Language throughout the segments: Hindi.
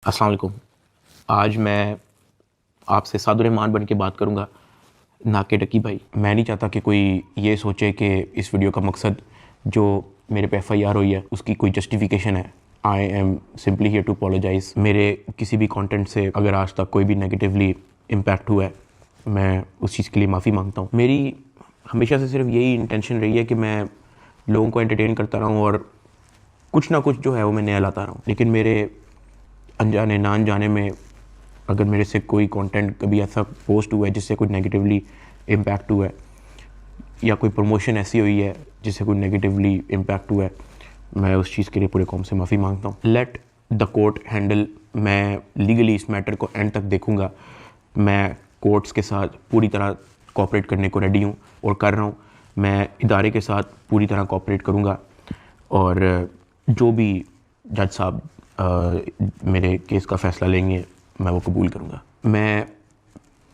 अस्सलाम वालेकुम। आज मैं आपसे सादुर्रहमान बन के बात करूँगा, ना कि डकी भाई। मैं नहीं चाहता कि कोई ये सोचे कि इस वीडियो का मकसद जो मेरे पे FIR हुई है उसकी कोई जस्टिफिकेशन है। I am simply here to apologise. मेरे किसी भी कंटेंट से अगर आज तक कोई भी नेगेटिवली इम्पैक्ट हुआ है, मैं उस चीज़ के लिए माफ़ी मांगता हूँ। मेरी हमेशा से सिर्फ यही इंटेंशन रही है कि मैं लोगों को एंटरटेन करता रहूँ और कुछ ना कुछ जो है वो मैं नया लाता रहूँ। लेकिन मेरे अनजाने ना अनजाने में अगर मेरे से कोई कंटेंट कभी ऐसा पोस्ट हुआ है जिससे कोई नेगेटिवली इम्पैक्ट हुआ है, या कोई प्रमोशन ऐसी हुई है जिससे कोई नेगेटिवली इम्पैक्ट हुआ है, मैं उस चीज़ के लिए पूरे कौम से माफ़ी मांगता हूँ। Let the court handle. मैं लीगली इस मैटर को एंड तक देखूँगा। मैं कोर्ट्स के साथ पूरी तरह कोऑपरेट करने को रेडी हूँ और कर रहा हूँ। मैं इदारे के साथ पूरी तरह कोऑपरेट करूँगा और जो भी जज साहब मेरे केस का फ़ैसला लेंगे मैं वो कबूल करूँगा।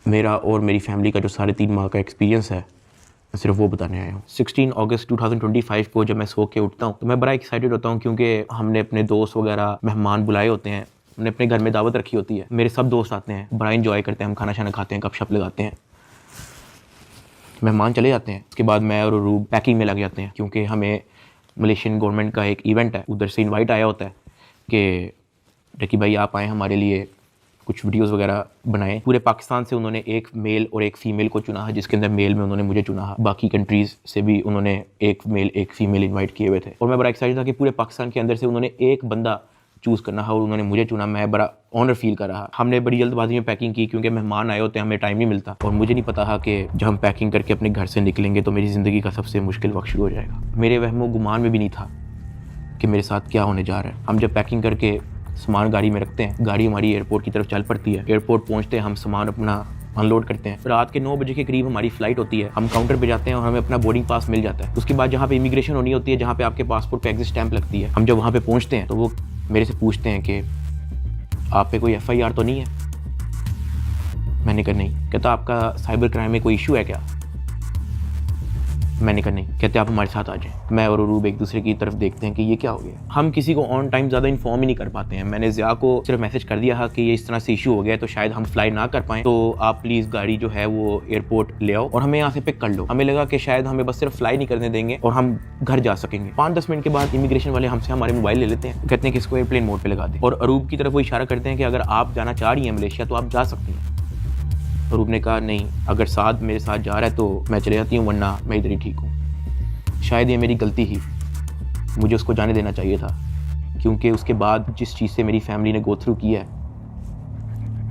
मेरा और मेरी फैमिली का जो 3.5 माह का एक्सपीरियंस है, मैं सिर्फ वो बताने आया हूँ। 16 अगस्त 2025 को जब मैं सो के उठता हूँ तो मैं बड़ा एक्साइटेड होता हूँ, क्योंकि हमने अपने दोस्त वगैरह मेहमान बुलाए होते हैं। हमने अपने घर में दावत रखी होती है। मेरे सब दोस्त आते हैं, बड़ा इंजॉय करते हैं, हम खाना शाना खाते हैं, गपशप लगाते हैं, मेहमान चले जाते हैं। उसके बाद मैं और रूब पैकिंग में लग जाते हैं, क्योंकि हमें मलेशियन गवर्नमेंट का एक इवेंट है, उधर से इनवाइट आया होता है कि डकी भाई आप आएँ, हमारे लिए कुछ वीडियोस वगैरह बनाएं। पूरे पाकिस्तान से उन्होंने एक मेल और एक फ़ीमेल को चुना है, जिसके अंदर मेल में उन्होंने मुझे चुना है। बाकी कंट्रीज़ से भी उन्होंने एक मेल एक फ़ीमेल इनवाइट किए हुए थे और मैं बड़ा एक्साइटेड था कि पूरे पाकिस्तान के अंदर से उन्होंने एक बंदा चूज़ करना है और उन्होंने मुझे चुना। मैं बड़ा ऑनर फील कर रहा। हमने बड़ी जल्दबाजी में पैकिंग की, क्योंकि मेहमान आए होते हैं, हमें टाइम नहीं मिलता और मुझे नहीं पता था कि जब हम पैकिंग करके अपने घर से निकलेंगे तो मेरी ज़िंदगी का सबसे मुश्किल वक्त शुरू हो जाएगा। मेरे वहमो गुमान में भी नहीं था कि मेरे साथ क्या होने जा रहा है। हम जब पैकिंग करके सामान गाड़ी में रखते हैं, गाड़ी हमारी एयरपोर्ट की तरफ चल पड़ती है। एयरपोर्ट पहुंचते हैं, हम सामान अपना अनलोड करते हैं। रात के 9 बजे के करीब हमारी फ़्लाइट होती है। हम काउंटर पे जाते हैं और हमें अपना बोर्डिंग पास मिल जाता है। उसके बाद जहाँ पे इमिग्रेशन होनी होती है, जहाँ पे आपके पासपोर्ट पे एग्जिट स्टैंप लगती है, हम जब वहाँ पे पहुँचते हैं तो वो मेरे से पूछते हैं कि आप पे कोई FIR तो नहीं है। मैंने कहा नहीं। कहता आपका साइबर क्राइम में कोई इशू है क्या? मैंने कहा नहीं। कहते आप हमारे साथ आ जाएं। मैं और रूब एक दूसरे की तरफ देखते हैं कि ये क्या हो गया। हम किसी को ऑन टाइम ज़्यादा इन्फॉर्म ही नहीं कर पाते हैं। मैंने ज़िया को सिर्फ मैसेज कर दिया है कि ये इस तरह से इशू हो गया है, तो शायद हम फ्लाई ना कर पाएँ, तो आप प्लीज़ गाड़ी जो है वो एयरपोर्ट ले आओ और हमें यहाँ से पिक कर लो। हमें लगा कि शायद हमें बस सिर्फ फ्लाई नहीं करने देंगे और हम घर जा सकेंगे। 5-10 मिनट के बाद इमिग्रेशन वाले हमसे हमारे मोबाइल ले लेते हैं, कहते हैं कि इसको एयरप्लेन मोड पर लगा दें और अरूब की तरफ वो इशारा करते हैं कि अगर आप जाना चाह रही हैं मलेशिया तो आप जा सकती हैं। अरूब ने कहा नहीं, अगर साथ मेरे साथ जा रहा है तो मैं चले जाती हूँ, वरना मैं इधर ही ठीक हूँ। शायद ये मेरी गलती ही, मुझे उसको जाने देना चाहिए था, क्योंकि उसके बाद जिस चीज़ से मेरी फैमिली ने गो थ्रू किया है,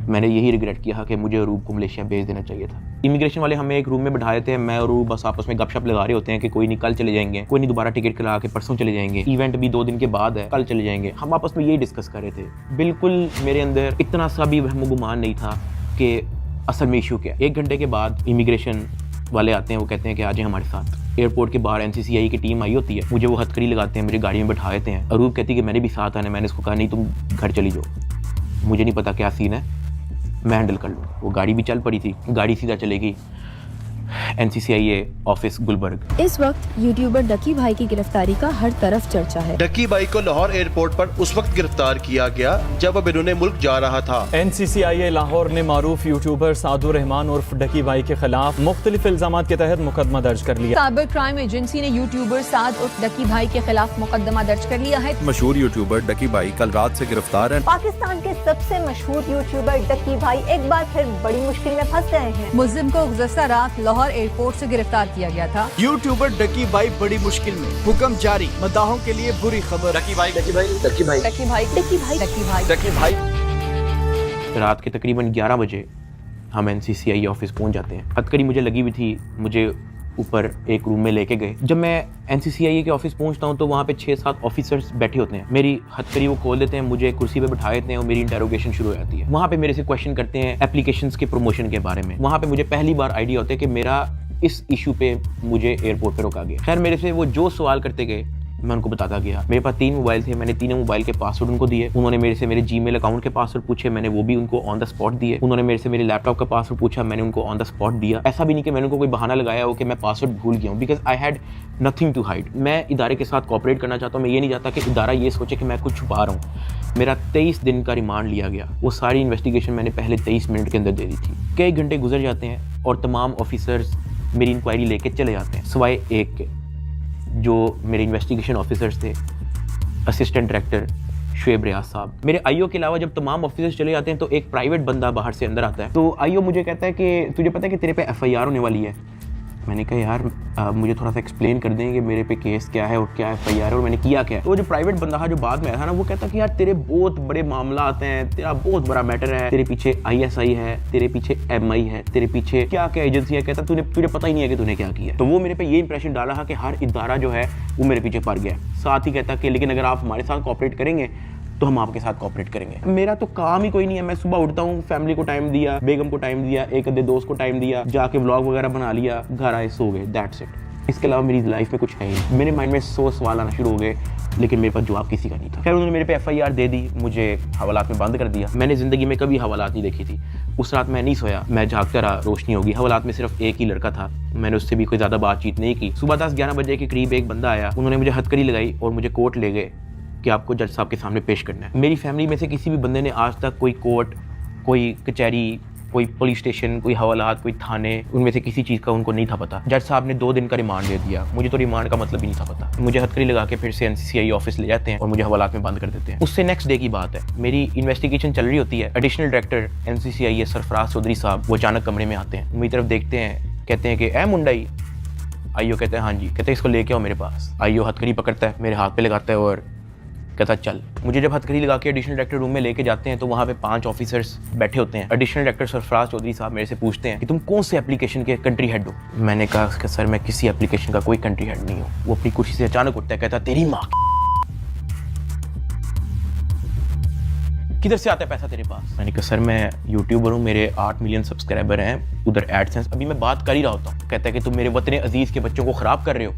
मैंने यही रिग्रेट किया कि मुझे रूब को मलेशिया भेज देना चाहिए था। इमिग्रेशन वाले हमें एक रूम में बैठा देते हैं। मैं और रूब बस आपस में गपशप लगा रहे होते हैं कि कोई नहीं कल चले जाएंगे, कोई नहीं दोबारा टिकट करा के परसों चले जाएंगे, इवेंट भी 2 दिन के बाद है, कल चले जाएंगे। हम आपस में यही डिस्कस कर रहे थे। बिल्कुल मेरे अंदर इतना सा भी वहम गुमान नहीं था कि असल में इशू क्या। 1 घंटे के बाद इमिग्रेशन वाले आते हैं, वो कहते हैं कि आ जाए हमारे साथ। एयरपोर्ट के बाहर NCCI की टीम आई होती है, मुझे वो हथकड़ी लगाते हैं, मुझे गाड़ी में बैठा देते हैं। अरूब कहती है कि मैंने भी साथ आना है। मैंने इसको कहा नहीं, तुम घर चली जाओ, मुझे नहीं पता क्या सीन है, मैं हैंडल कर लूँ। वो गाड़ी भी चल पड़ी थी, गाड़ी सीधा चलेगी NCCI ऑफिस गुलबर्ग। इस वक्त यूट्यूबर डकी भाई की गिरफ्तारी का हर तरफ चर्चा है। डकी भाई को लाहौर एयरपोर्ट पर उस वक्त गिरफ्तार किया गया जब वह बैरून मुल्क जा रहा था। NCCI लाहौर ने मारूफ यूट्यूबर सादुर्रहमान उर्फ डकी भाई के खिलाफ मुख्तलिफ इल्जामात के तहत मुकदमा दर्ज कर लिया। साइबर क्राइम एजेंसी ने यूट्यूबर साद उर्फ डकी भाई के खिलाफ मुकदमा दर्ज कर लिया है। मशहूर यूट्यूबर डकी भाई कल रात से गिरफ्तार है। पाकिस्तान के सबसे मशहूर यूट्यूबर डकी भाई एक बार फिर बड़ी मुश्किल में फंस गए हैं। मुल्जिम को गुज़श्ता रात लाहौर एयरपोर्ट से गिरफ्तार किया गया था। यूट्यूबर डकी भाई बड़ी मुश्किल में, हुक्म जारी, मदाहों के लिए बुरी खबर। डकी भाई डकी भाई डकी भाई डकी भाई डकी भाई डकी भाई। रात के तकरीबन 11 बजे हम NCCI ऑफिस पहुंच जाते हैं। हथकड़ी मुझे लगी हुई थी, मुझे ऊपर एक रूम में लेके गए। जब मैं NCCI के ऑफिस पहुंचता हूं तो वहाँ पे 6-7 ऑफिसर्स बैठे होते हैं। मेरी हथकड़ी वो खोल देते हैं, मुझे कुर्सी पे बिठा देते हैं और मेरी इंटेरोगेशन शुरू हो जाती है। वहाँ पे मेरे से क्वेश्चन करते हैं एप्लीकेशंस के प्रमोशन के बारे में। वहाँ पे मुझे पहली बार आइडिया होता है कि मेरा इस इशू पे मुझे एयरपोर्ट पे रोका गया। खैर मेरे से वो जो सवाल करते गए मैं उनको बताता गया। मेरे पास 3 मोबाइल थे, मैंने तीनों मोबाइल के पासवर्ड उनको दिए। उन्होंने मेरे से मेरे जीमेल अकाउंट के पासवर्ड पूछे, मैंने वो भी उनको ऑन द स्पॉट दिए। उन्होंने मेरे से मेरे लैपटॉप का पासवर्ड पूछा, मैंने उनको ऑन द स्पॉट दिया। ऐसा भी नहीं कि मैंने उनको कोई बहाना लगाया हो कि मैं पासवर्ड भूल गया हूँ, because I had nothing to hide. मैं इदारे के साथ कोऑपरेट करना चाहता हूँ। मैं ये नहीं चाहता कि इदारा ये सोचे कि मैं कुछ छुपा रहा हूँ। मेरा 23 दिन का रिमांड लिया गया। वो सारी इन्वेस्टिगेशन मैंने पहले 23 मिनट के अंदर दे दी थी। कई घंटे गुजर जाते हैं और तमाम ऑफिसर्स मेरी इंक्वायरी लेके चले जाते हैं, सिवाय एक के, जो मेरे इन्वेस्टिगेशन ऑफिसर्स थे, असिस्टेंट डायरेक्टर शुएब रियाज साहब। मेरे आईओ के अलावा जब तमाम ऑफिसर्स चले जाते हैं तो एक प्राइवेट बंदा बाहर से अंदर आता है। तो आईओ मुझे कहता है कि तुझे पता है कि तेरे पे एफआईआर होने वाली है। मैंने कहा यार मुझे थोड़ा सा एक्सप्लेन कर दें कि मेरे पे केस क्या है और क्या एफआईआर है और मैंने किया क्या है। तो जो प्राइवेट बंदा था जो बाद में आया था ना, वो कहता कि यार तेरे बहुत बड़े मामला आते हैं, तेरा बहुत बड़ा मैटर है, तेरे पीछे ISI है, तेरे पीछे MI है, तेरे पीछे क्या क्या एजेंसी है। कहता तुझे पता ही नहीं है कि तूने क्या किया। तो वो मेरे पे ये इंप्रेशन डाला कि हर इदारा जो है वो मेरे पीछे पड़ गया। साथ ही कहता कि लेकिन अगर आप हमारे साथ कोऑपरेट करेंगे तो हम आपके साथ कोऑपरेट करेंगे। मेरा तो काम ही कोई नहीं है। मैं सुबह उठता हूँ, फैमिली को टाइम दिया, बेगम को टाइम दिया, एक आधे दोस्त को टाइम दिया, जाके व्लॉग वगैरह बना लिया, घर आए, सो गए, दैट्स इट। इसके अलावा मेरी लाइफ में कुछ है ही। मेरे माइंड में 100 सवाल आना शुरू हो गए, लेकिन मेरे पास जवाब किसी का नहीं था। फिर उन्होंने मेरे पे FIR दे दी, मुझे हवालात में बंद कर दिया। मैंने ज़िंदगी में कभी हवालात नहीं देखी थी। उस रात मैं नहीं सोया, मैं जागता रहा, रोशनी होगी। हवालात में सिर्फ एक ही लड़का था, मैंने उससे भी कोई ज़्यादा बातचीत नहीं की। सुबह 10-11 बजे के करीब एक बंदा आया, उन्होंने मुझे हथकड़ी लगाई और मुझे कोर्ट ले गए कि आपको जज साहब के सामने पेश करना है। मेरी फैमिली में से किसी भी बंदे ने आज तक कोई कोर्ट, कोई कचहरी, कोई पुलिस स्टेशन, कोई हवालात, कोई थाने, उनमें से किसी चीज़ का उनको नहीं था पता। जज साहब ने 2 दिन का रिमांड दे दिया। मुझे तो रिमांड का मतलब ही नहीं था पता। मुझे हथकड़ी लगा के फिर से NCCI ऑफिस ले जाते हैं और मुझे हवालात में बंद कर देते हैं। उससे नेक्स्ट डे की बात है, मेरी इन्वेस्टिगेशन चल रही होती है। Additional director NCCI Sarfaraz Chaudhary साहब वो अचानक कमरे में आते हैं, मेरी तरफ देखते हैं, कहते हैं कि ए मुंडाई। आईओ कहते हैं हाँ जी। कहते हैं इसको लेके आओ मेरे पास। आईओ हथकड़ी पकड़ता है, मेरे हाथ पे लगाता है और कहता चल। मुझे जब हथकड़ी लगा के एडिशनल डायरेक्टर रूम में लेके जाते हैं तो वहाँ पे 5 ऑफिसर्स बैठे होते हैं। एडिशनल डायरेक्टर सरफराज चौधरी साहब मेरे से पूछते हैं कि तुम कौन से एप्लीकेशन के कंट्री हेड हो। मैंने कहा कि सर मैं किसी एप्लीकेशन का कोई कंट्री हेड नहीं हूँ। वो अपनी कुर्सी से अचानक उठता है, कहता तेरी माँ किधर से आता है पैसा तेरे पास। मैंने कहा सर मैं यूट्यूबर हूँ, मेरे 8 मिलियन सब्सक्राइबर हैं, उधर एडसेंस अभी मैं बात कर ही रहा होता हूँ। कहता है कि तुम मेरे वतन अजीज के बच्चों को ख़राब कर रहे हो,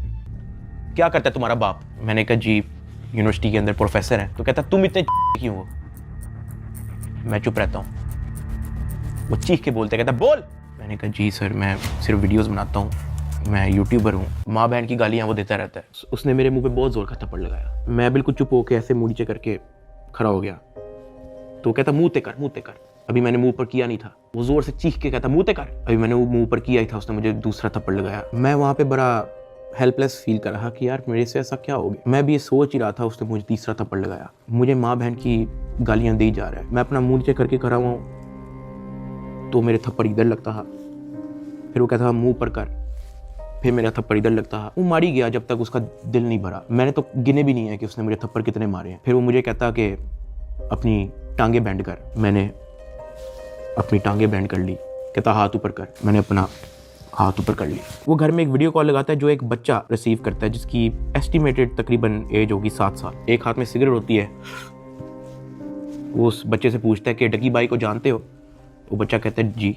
क्या करता है तुम्हारा बाप। मैंने कहा जी यूनिवर्सिटी के अंदर प्रोफेसर हैं। तो कहता तुम इतने क्यों हो। मैं चुप रहता हूँ। वो चीख के बोलते, कहता बोल। मैंने कहा जी सर मैं सिर्फ वीडियोस बनाता हूँ, मैं यूट्यूबर हूँ। माँ बहन की गालियाँ वो देता रहता है। उसने मेरे मुंह पे बहुत जोर का थप्पड़ लगाया। मैं बिल्कुल चुप होकर ऐसे मुँह नीचे करके खड़ा हो गया। तो कहता मुँह ते कर, मुँह ते कर। अभी मैंने मुंह पर किया नहीं था। वो जोर से चीख के कहता मुँह ते कर। अभी मैंने वो मुँह पर किया ही था, उसने मुझे दूसरा थप्पड़ लगाया। मैं वहाँ पे बड़ा हेल्पलेस फील कर रहा कि यार मेरे से ऐसा क्या हो गया। मैं भी ये सोच ही रहा था, उसने मुझे तीसरा थप्पड़ लगाया। मुझे माँ बहन की गालियाँ दी जा रहा है। मैं अपना मुँह नीचे करके खड़ा हुआ हूँ तो मेरे थप्पड़ इधर लगता है, फिर वो कहता मुँह पर कर, फिर मेरा थप्पड़ इधर लगता है। वो मारी गया जब तक उसका दिल नहीं भरा। मैंने तो गिने भी नहीं है कि उसने मुझे थप्पड़ कितने मारे हैं। फिर वो मुझे कहता कि अपनी टांगे बैंड कर। मैंने अपनी टांगे बैंड कर ली। कहता हाथ ऊपर कर। मैंने अपना हाथ ऊपर कर ली। वो घर में एक वीडियो कॉल लगाता है जो एक बच्चा रिसीव करता है जिसकी एस्टिमेटेड तकरीबन एज होगी 7 साल। एक हाथ में सिगरेट होती है। वो उस बच्चे से पूछता है कि डकी भाई को जानते हो। वो बच्चा कहता है जी।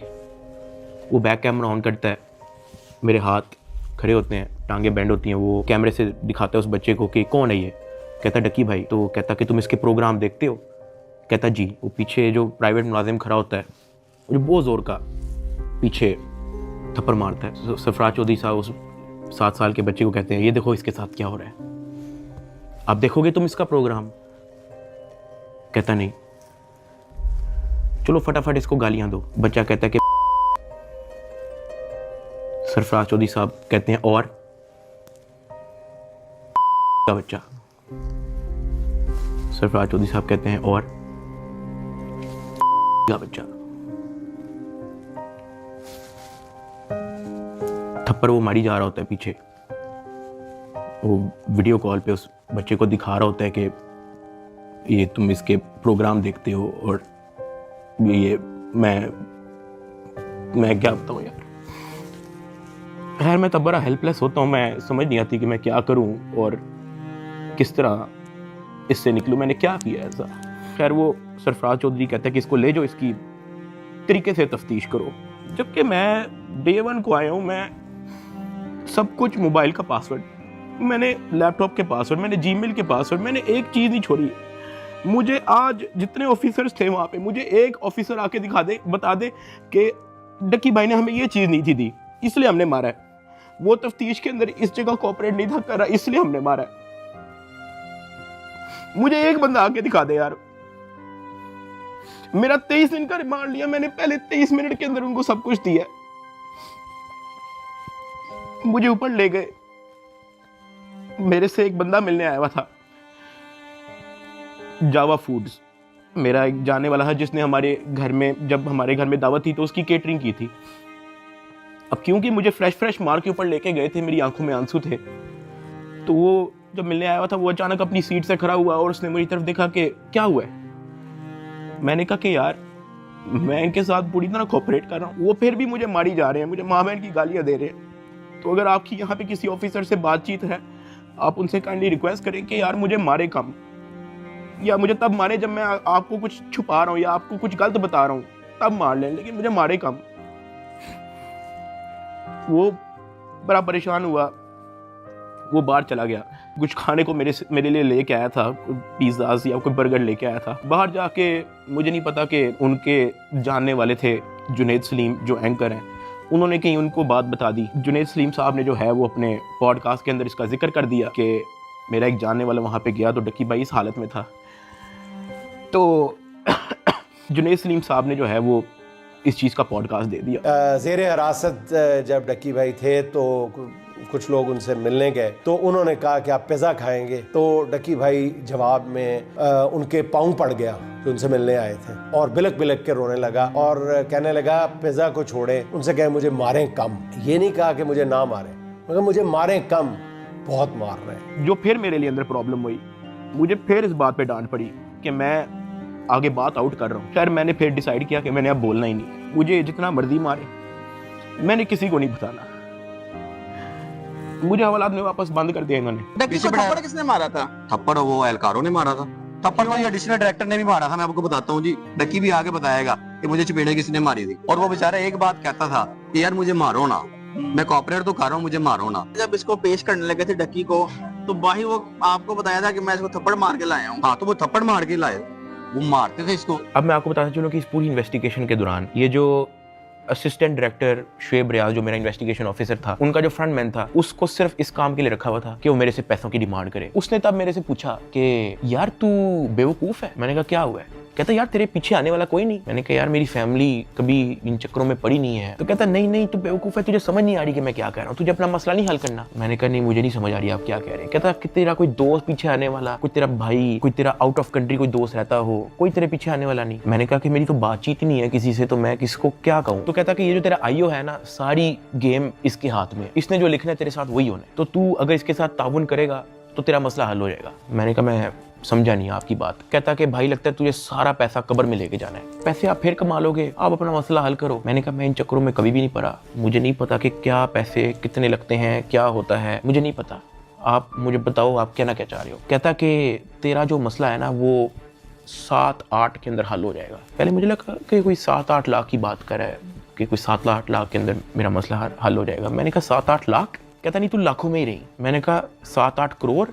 वो बैक कैमरा ऑन करता है, मेरे हाथ खड़े होते हैं, टांगे बैंड होती हैं। वो कैमरे से दिखाता है उस बच्चे को कि कौन है ये। कहता डकी भाई। तो कहता कि तुम इसके प्रोग्राम देखते हो। कहता जी। वो पीछे जो प्राइवेट मुलाजिम खड़ा होता है वो बहुत ज़ोर का पीछे थप्पड़ मारता है। सरफराज चौधरी साहब उस 7 साल के बच्चे को कहते हैं ये देखो इसके साथ क्या हो रहा है, आप देखोगे तुम इसका प्रोग्राम। कहता नहीं, चलो फटाफट इसको गालियां दो। बच्चा कहता है कि सरफराज चौधरी साहब कहते हैं और का बच्चा। सरफराज चौधरी साहब कहते हैं और का बच्चा। थप्पड़ वो मारी जा रहा होता है पीछे। वो वीडियो कॉल पे उस बच्चे को दिखा रहा होता है कि ये तुम इसके प्रोग्राम देखते हो और ये मैं क्या बताऊँ यार। खैर मैं तब बड़ा हेल्पलेस होता हूँ। मैं समझ नहीं आती कि मैं क्या करूँ और किस तरह इससे निकलूँ। मैंने क्या किया ऐसा। खैर वो सरफराज चौधरी कहता है कि इसको ले जाओ, इसकी तरीके से तफ्तीश करो। जबकि मैं Day 1 को आया हूँ, मैं सब कुछ मोबाइल का पासवर्ड मैंने लैपटॉप के पासवर्ड, मैंने जीमेल के पासवर्ड, मैंने एक चीज़ नहीं छोड़ी। मुझे आज जितने ऑफिसर्स थे वहाँ पे, मुझे एक ऑफिसर आके दिखा दे, बता दे कि डक्की भाई ने हमें ये चीज़ नहीं थी दी, इसलिए हमने मारा है। वो तफ्तीश के अंदर इस जगह कोऑपरेट नहीं था कर रहा, इसलिए हमने मारा है। मुझे एक बंदा आके दिखा दे यार। मेरा 23 दिन का रिमांड लिया मैंने, पहले 23 मिनट के अंदर उनको सब कुछ दिया। मुझे ऊपर ले गए, मेरे से एक बंदा मिलने आया हुआ था, जावा फूड्स, मेरा एक जाने वाला है जिसने हमारे घर में, जब हमारे घर में दावत थी तो उसकी केटरिंग की थी। अब क्योंकि मुझे फ्रेश मार के ऊपर लेके गए थे, मेरी आंखों में आंसू थे, तो वो जब मिलने आया हुआ था, वो अचानक अपनी सीट से खड़ा हुआ और उसने मेरी तरफ देखा कि क्या हुआ है। मैंने कहा कि यार मैं इनके साथ पूरी तरह कोऑपरेट कर रहा हूँ, वो फिर भी मुझे मारी जा रहे हैं, मुझे माँ बहन की गालियाँ दे रहे हैं। तो अगर आपकी यहाँ पे किसी ऑफिसर से बातचीत है, आप उनसे काइंडली रिक्वेस्ट करें कि यार मुझे मारे कम, या मुझे तब मारे जब मैं आपको कुछ छुपा रहा हूँ या आपको कुछ गलत बता रहा हूँ, तब मार लें, लेकिन मुझे मारे कम। वो बड़ा परेशान हुआ, वो बाहर चला गया, कुछ खाने को मेरे लिए लेके आया था, पिज़्ज़ाज़ या कोई बर्गर लेके आया था। बाहर जाके मुझे नहीं पता कि उनके जानने वाले थे जुनैद सलीम जो एंकर हैं, उन्होंने कहीं उनको बात बता दी। जुनैद सलीम साहब ने जो है वो अपने पॉडकास्ट के अंदर इसका जिक्र कर दिया कि मेरा एक जानने वाला वहाँ पे गया तो डक्की भाई इस हालत में था। तो जुनैद सलीम साहब ने जो है वो इस चीज़ का पॉडकास्ट दे दिया। ज़ेरे हिरासत जब डक्की भाई थे तो कुछ लोग उनसे मिलने गए, तो उन्होंने कहा कि आप पिज़्ज़ा खाएंगे, तो डक्की भाई जवाब में उनके पाँव पड़ गया जो उनसे मिलने आए थे, और बिलक बिलक के रोने लगा और कहने लगा पिज़्ज़ा को छोड़े, उनसे कहे मुझे मारें कम। ये नहीं कहा कि मुझे ना मारें, मगर मुझे मारें कम, बहुत मार रहे हैं। जो फिर मेरे लिए अंदर प्रॉब्लम हुई, मुझे फिर इस बात पे डांट पड़ी कि मैं आगे बात आउट कर रहा हूँ। खैर मैंने फिर डिसाइड किया कि मैंने अब बोलना ही नहीं, मुझे जितना मर्जी मारे, मैंने किसी को नहीं बताना। मुझे हवालात में वापस बंद कर दिया इन्होंने। थप्पड़ किसने मारा था? थप्पड़ वो एहलकारों ने मारा था। थप्पड़ तो एडिशनल डायरेक्टर ने भी मारा था, मैं आपको बताता हूँ जी। डक्की भी आगे बताएगा कि मुझे चपेड़े किसने मारी थी, और वो बेचारा एक बात कहता था कि यार मुझे मारो ना, मैं कॉपरेट तो कर रहा हूँ, मुझे मारो ना। जब इसको पेश करने लगे थे डक्की को, तो भाई वो आपको बताया था कि मैं इसको थप्पड़ मार के लाया हूँ। हाँ, तो वो थप्पड़ मार के लाए, वो मारते थे इसको। अब मैं आपको बताता चलूं कि इस पूरी इन्वेस्टिगेशन के दौरान ये जो असिस्टेंट डायरेक्टर शुएब रियाज, जो मेरा इन्वेस्टिगेशन ऑफिसर था, उनका जो फ्रंट मैन था, उसको सिर्फ इस काम के लिए रखा हुआ था कि वो मेरे से पैसों की डिमांड करे। उसने तब मेरे से पूछा कि यार तू बेवकूफ़ है। मैंने कहा क्या हुआ है? कहता यार तेरे पीछे आने वाला कोई नहीं। मैंने कहा यार मेरी फैमिली कभी इन चक्करों में पड़ी नहीं है। तो कहता नहीं तू बेवकूफ़ है, तुझे समझ नहीं आ रही कि मैं क्या कह रहा हूँ, तुझे अपना मसला नहीं हल करना। मैंने कहा नहीं, मुझे नहीं समझ आ रही आप क्या कह रहे हैं। कहता कि तेरा कोई दोस्त पीछे आने वाला, कोई तेरा भाई, कोई तेरा आउट ऑफ कंट्री कोई दोस्त रहता हो, कोई तेरे पीछे आने वाला नहीं। मैंने कहा कि मेरी तो बातचीत ही नहीं है किसी से, तो मैं किसको क्या कहूँ। तो कहता कि ये जो तेरा आईओ है ना, सारी गेम इसके हाथ में, इसने जो लिखना है तेरे साथ वही होना है, तो तू अगर इसके साथ ताउन करेगा तो तेरा मसला हल हो जाएगा। मैंने कहा मैं समझा नहीं आपकी बात। कहता कि भाई लगता है तुझे सारा पैसा कब्र में लेके जाना है, पैसे आप फिर कमा लोगे, आप अपना मसला हल करो। मैंने कहा मैं इन चक्करों में कभी भी नहीं पड़ा, मुझे नहीं पता कि क्या पैसे कितने लगते हैं, क्या होता है, मुझे नहीं पता, आप मुझे बताओ आप क्या चाह रहे हो। कहता कि तेरा जो मसला है ना वो 7-8 के अंदर हल हो जाएगा। पहले मुझे लगा कि कोई 7-8 लाख की बात कर रहा है कि कोई 7-8 लाख के अंदर मेरा मसला हल हो जाएगा। मैंने कहा 7-8 लाख? कहता नहीं तू लाखों में ही रही। मैंने कहा 7-8 करोड़?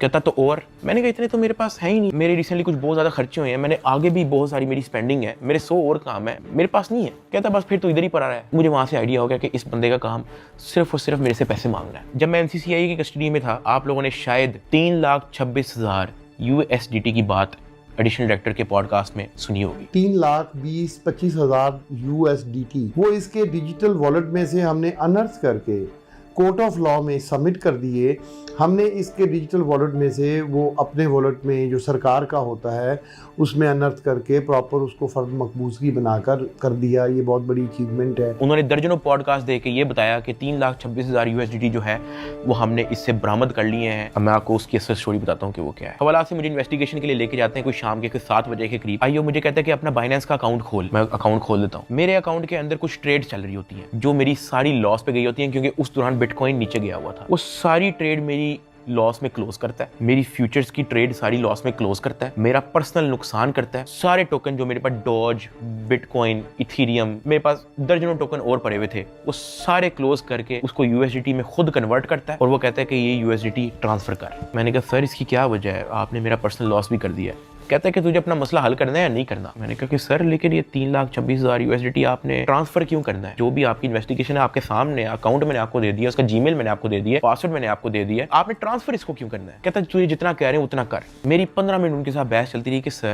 कहता तो और। मैंने कहा इतने तो मेरे पास है ही नहीं, मेरे रिसेंटली कुछ बहुत ज़्यादा खर्चे हुए हैं, मैंने आगे भी बहुत सारी मेरी स्पेंडिंग है, मेरे 100 और काम है, मेरे पास नहीं है। कहता बस फिर तो इधर ही पड़ा रहा है। मुझे वहाँ से आइडिया हो गया कि इस बंदे का काम सिर्फ और सिर्फ मेरे से पैसे मांगना है। जब मैं NCCI की कस्टडी में था, आप लोगों ने शायद 3,26,000 USDT की बात एडिशनल डायरेक्टर के पॉडकास्ट में सुनी होगी। 3,20,25,000 USDT वो इसके डिजिटल वॉलेट में से हमने अनर्थ करके कोर्ट ऑफ लॉ में सबमिट कर दिए। हमने इसके डिजिटल वॉलेट में से वो अपने वॉलेट में जो सरकार का होता है उसमें अनर्थ करके प्रॉपर उसको फर्द मकबूजगी बनाकर कर दिया। ये बहुत बड़ी अचीवमेंट है। उन्होंने दर्जनों पॉडकास्ट दे के ये बताया कि 3,26,000 USDT जो है वो हमने इससे बरामद कर लिए हैं। अब मैं आपको उसकी असल स्टोरी बताता हूँ कि वो क्या है। हवाला से मुझे इन्वेस्टिगेशन के लिए लेके जाते हैं, कोई शाम के 7 बजे के करीब। आइयो मुझे कहता है कि अपना बाइनेंस का अकाउंट खोल। मैं अकाउंट खोल देता हूँ। मेरे अकाउंट के अंदर कुछ ट्रेड चल रही होती है जो मेरी सारी लॉस पे गई होती है, क्योंकि उस दौरान बिटकॉइन नीचे गया हुआ था। वो सारी ट्रेड मेरी लॉस में क्लोज करता है, मेरी फ्यूचर्स की ट्रेड सारी लॉस में क्लोज करता है, मेरा पर्सनल नुकसान करता है। सारे टोकन जो मेरे पास डॉज, बिटकॉइन, इथीरियम, मेरे पास दर्जनों टोकन और पड़े हुए थे, वो सारे क्लोज करके उसको यूएसडीटी में खुद कन्वर्ट करता है और वो कहता है कि ये यूएसडीटी ट्रांसफर कर। मैंने कहा सर इसकी क्या वजह है, आपने मेरा पर्सनल लॉस भी कर दिया है। कहता है कि तुझे अपना मसला हल करना है या नहीं करना। मैंने कहा कि सर लेकिन ये 3,26,000 यूएसडीटी आपने ट्रांसफर क्यों करना है? जो भी आपकी इन्वेस्टिगेशन है आपके सामने, अकाउंट मैंने आपको दे दिया, उसका जीमेल मैंने आपको दे दिया, पासवर्ड मैंने आपको दे दिया, आपने ट्रांसफर इसको क्यों करना है? कहता है तुझे जितना कह रहे हैं उतना कर। मेरी 15 मिनट उनके साथ बहस चलती रही कि सर